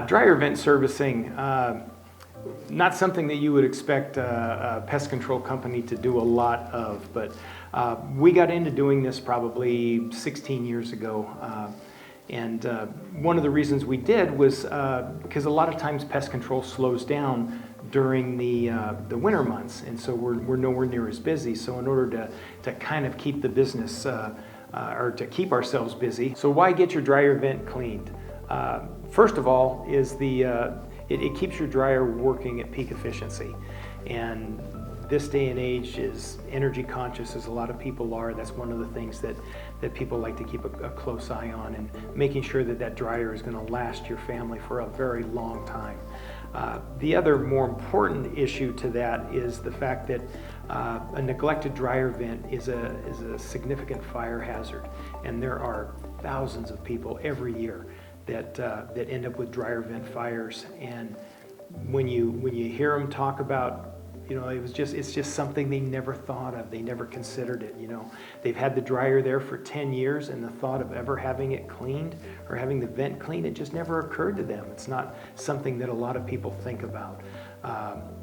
Dryer vent servicing, not something that you would expect a pest control company to do a lot of, but we got into doing this probably 16 years ago. And one of the reasons we did was because a lot of times pest control slows down during the winter months, and so we're nowhere near as busy. So in order to kind of keep the business or to keep ourselves busy, so why get your dryer vent cleaned? First of all is it keeps your dryer working at peak efficiency, and this day and age is energy conscious, as a lot of people are. That's one of the things that people like to keep a close eye on, and making sure that dryer is going to last your family for a very long time. The other more important issue to that is the fact that a neglected dryer vent is a significant fire hazard, and there are thousands of people every year that end up with dryer vent fires. And when you hear them talk about, it's just something they never thought of. They never considered it. They've had the dryer there for 10 years, and the thought of ever having it cleaned or having the vent cleaned, it just never occurred to them. It's not something that a lot of people think about.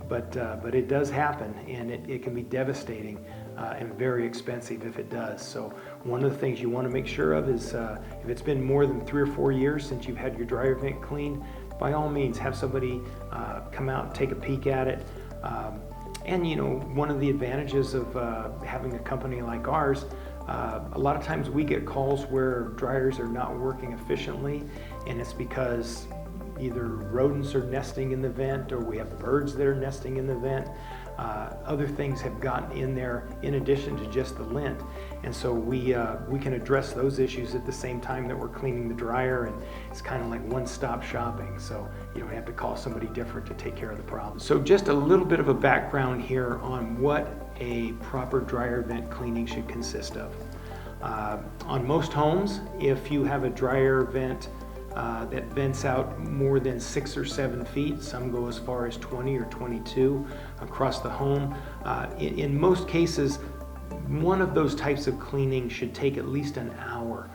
But it does happen, and it can be devastating and very expensive if it does. So one of the things you want to make sure of is if it's been more than 3 or 4 years since you've had your dryer vent cleaned, by all means have somebody come out and take a peek at it. And one of the advantages of having a company like ours, a lot of times we get calls where dryers are not working efficiently, and it's because either rodents are nesting in the vent, or we have birds that are nesting in the vent. Other things have gotten in there in addition to just the lint, and so we can address those issues at the same time that we're cleaning the dryer, and it's kind of like one-stop shopping, so you don't have to call somebody different to take care of the problem. So just a little bit of a background here on what a proper dryer vent cleaning should consist of. On most homes, if you have a dryer vent that vents out more than 6 or 7 feet. Some go as far as 20 or 22 across the home. In most cases, one of those types of cleaning should take at least an hour.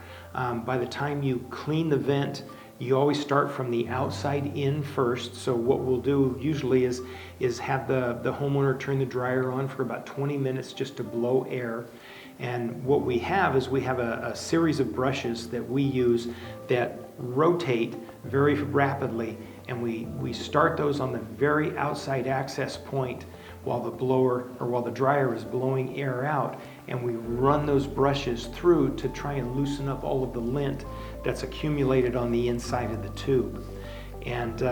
By the time you clean the vent, you always start from the outside in first. So what we'll do usually is have the homeowner turn the dryer on for about 20 minutes just to blow air. And what we have is a series of brushes that we use that rotate very rapidly, and we start those on the very outside access point while the dryer is blowing air out, and we run those brushes through to try and loosen up all of the lint that's accumulated on the inside of the tube. And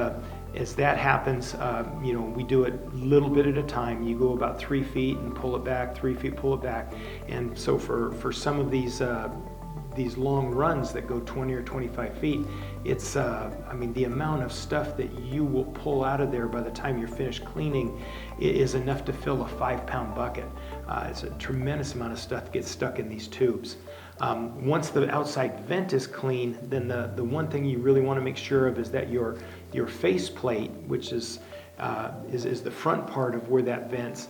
as that happens, we do it a little bit at a time. You go about 3 feet and pull it back, 3 feet, pull it back. And so for some of these long runs that go 20 or 25 feet, it's, the amount of stuff that you will pull out of there by the time you're finished cleaning is enough to fill a 5-pound bucket. It's a tremendous amount of stuff that gets stuck in these tubes. Once the outside vent is clean, then the one thing you really want to make sure of is that your face plate, which is the front part of where that vents,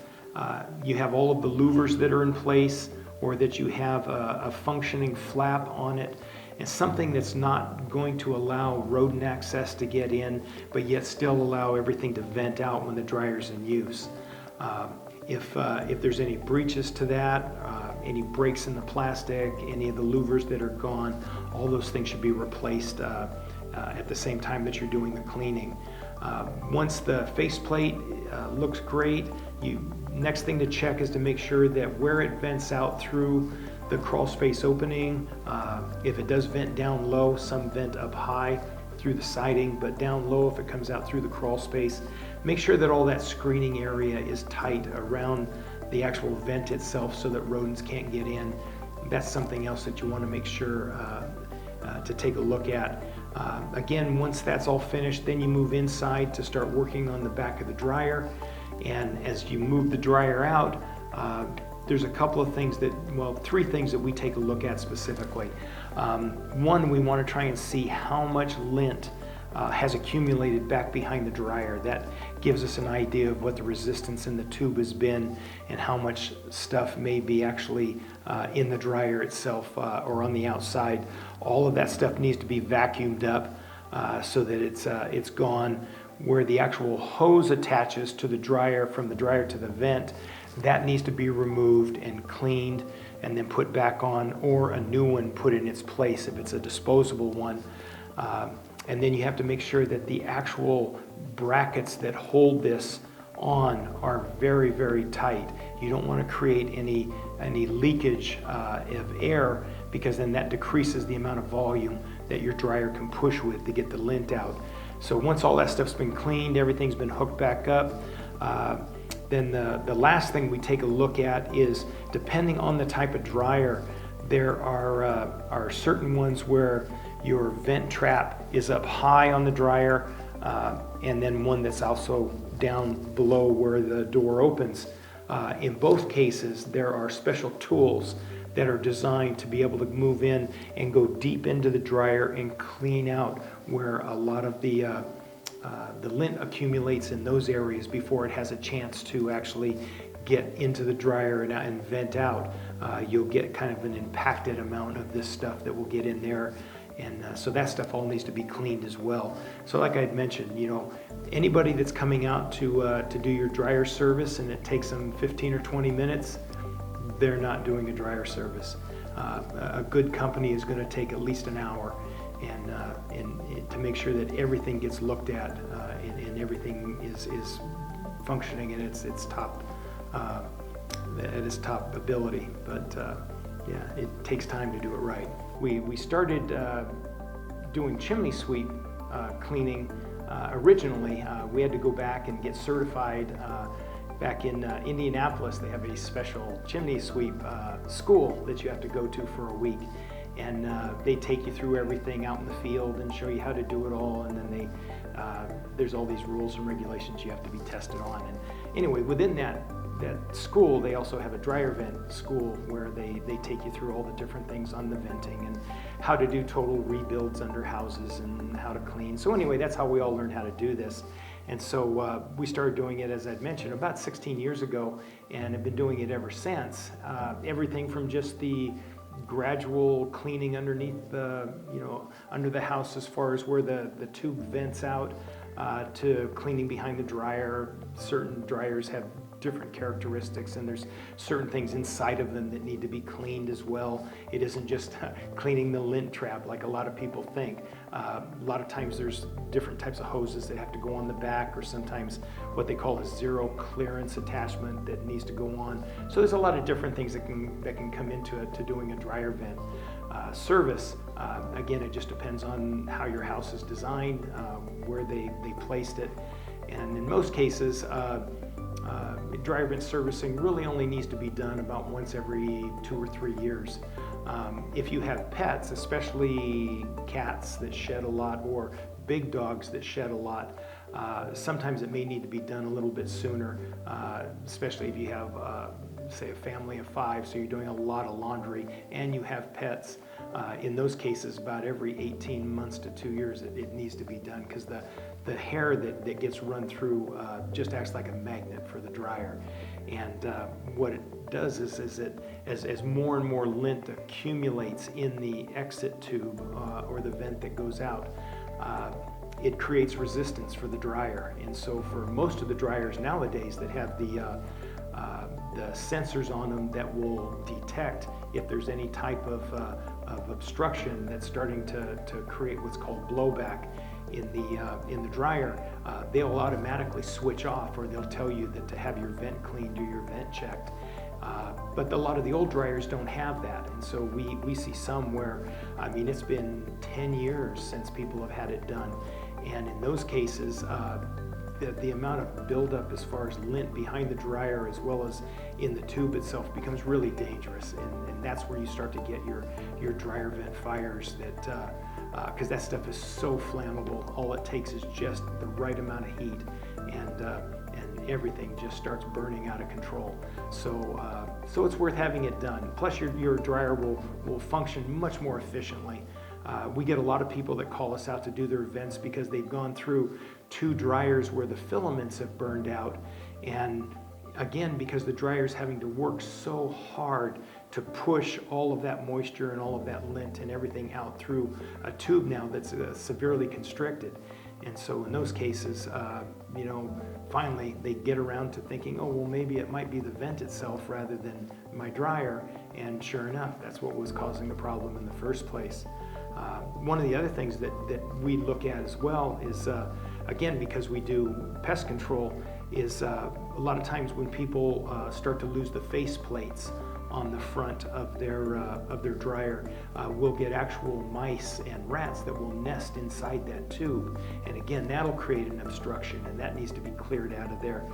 you have all of the louvers that are in place, or that you have a functioning flap on it, and something that's not going to allow rodent access to get in, but yet still allow everything to vent out when the dryer's in use. If there's any breaches to that, any breaks in the plastic, any of the louvers that are gone, all those things should be replaced at the same time that you're doing the cleaning. Once the faceplate looks great, next thing to check is to make sure that where it vents out through the crawl space opening, if it does vent down low, some vent up high through the siding, but down low if it comes out through the crawl space, make sure that all that screening area is tight around the actual vent itself so that rodents can't get in. That's something else that you want to make sure to take a look at. Again, once that's all finished, then you move inside to start working on the back of the dryer. And as you move the dryer out, there's a couple of things 3 things that we take a look at specifically. One, we want to try and see how much lint has accumulated back behind the dryer. That gives us an idea of what the resistance in the tube has been and how much stuff may be actually in the dryer itself or on the outside. All of that stuff needs to be vacuumed up. so that it's gone. Where the actual hose attaches to the dryer, from the dryer to the vent, that needs to be removed and cleaned and then put back on, or a new one put in its place if it's a disposable one. And then you have to make sure that the actual brackets that hold this on are very, very tight. You don't want to create any leakage of air, because then that decreases the amount of volume that your dryer can push with to get the lint out. So once all that stuff's been cleaned, everything's been hooked back up, then the last thing we take a look at is, depending on the type of dryer, there are certain ones where your vent trap is up high on the dryer, and then one that's also down below where the door opens. In both cases, there are special tools that are designed to be able to move in and go deep into the dryer and clean out where a lot of the lint accumulates in those areas before it has a chance to actually get into the dryer and vent out. You'll get kind of an impacted amount of this stuff that will get in there. And so that stuff all needs to be cleaned as well. So like I had mentioned, anybody that's coming out to do your dryer service and it takes them 15 or 20 minutes, they're not doing a dryer service. A good company is going to take at least an hour, and to make sure that everything gets looked at and everything is functioning at its top ability. But yeah, it takes time to do it right. We started doing chimney sweep cleaning originally. We had to go back and get certified. Back in Indianapolis, they have a special chimney sweep school that you have to go to for a week. And they take you through everything out in the field and show you how to do it all. And then there's all these rules and regulations you have to be tested on. And anyway, within that school, they also have a dryer vent school where they take you through all the different things on the venting and how to do total rebuilds under houses and how to clean. So anyway, that's how we all learned how to do this. And so we started doing it, as I'd mentioned, about 16 years ago, and have been doing it ever since. Everything from just the gradual cleaning underneath the, under the house as far as where the tube vents out, to cleaning behind the dryer. Certain dryers have different characteristics, and there's certain things inside of them that need to be cleaned as well. It isn't just cleaning the lint trap like a lot of people think. A lot of times there's different types of hoses that have to go on the back, or sometimes what they call a zero clearance attachment that needs to go on. So there's a lot of different things that can come into it to doing a dryer vent service. Again, it just depends on how your house is designed, where they placed it, and in most cases dryer vent servicing really only needs to be done about once every 2 or 3 years. If you have pets, especially cats that shed a lot or big dogs that shed a lot, sometimes it may need to be done a little bit sooner, especially if you have say a family of 5, so you're doing a lot of laundry and you have pets. In those cases, about every 18 months to 2 years, it needs to be done, because the hair that gets run through just acts like a magnet for the dryer. And what it does is it, as more and more lint accumulates in the exit tube or the vent that goes out, it creates resistance for the dryer. And so for most of the dryers nowadays that have the sensors on them that will detect if there's any type of obstruction that's starting to create what's called blowback in the dryer, they'll automatically switch off, or they'll tell you that to have your vent cleaned or your vent checked. But a lot of the old dryers don't have that, and so we see some where, it's been 10 years since people have had it done, and in those cases, the amount of buildup as far as lint behind the dryer as well as in the tube itself becomes really dangerous, and that's where you start to get your dryer vent fires, that because that stuff is so flammable. All it takes is just the right amount of heat, and everything just starts burning out of control. So it's worth having it done. Plus your dryer will function much more efficiently. We get a lot of people that call us out to do their vents because they've gone through 2 dryers where the filaments have burned out, and again, because the dryer's having to work so hard to push all of that moisture and all of that lint and everything out through a tube now that's severely constricted. And so in those cases, you know, finally they get around to thinking, oh, well, maybe it might be the vent itself rather than my dryer. And sure enough, that's what was causing the problem in the first place. One of the other things that we look at as well is, again, because we do pest control, is a lot of times when people start to lose the face plates on the front of their dryer, we'll get actual mice and rats that will nest inside that tube. And again, that'll create an obstruction, and that needs to be cleared out of there.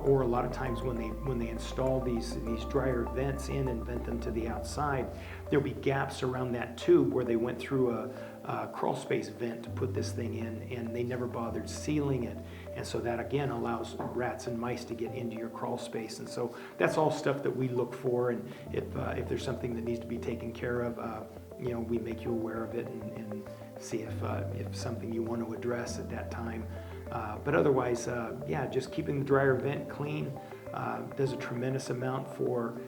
Or a lot of times when they install these dryer vents in and vent them to the outside, there'll be gaps around that tube where they went through a crawl space vent to put this thing in, and they never bothered sealing it. And so that again allows rats and mice to get into your crawl space. And so that's all stuff that we look for, and if there's something that needs to be taken care of, you know, we make you aware of it and see if something you want to address at that time. But otherwise, yeah, just keeping the dryer vent clean does a tremendous amount for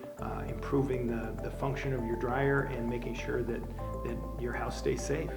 improving the function of your dryer and making sure that your house stays safe.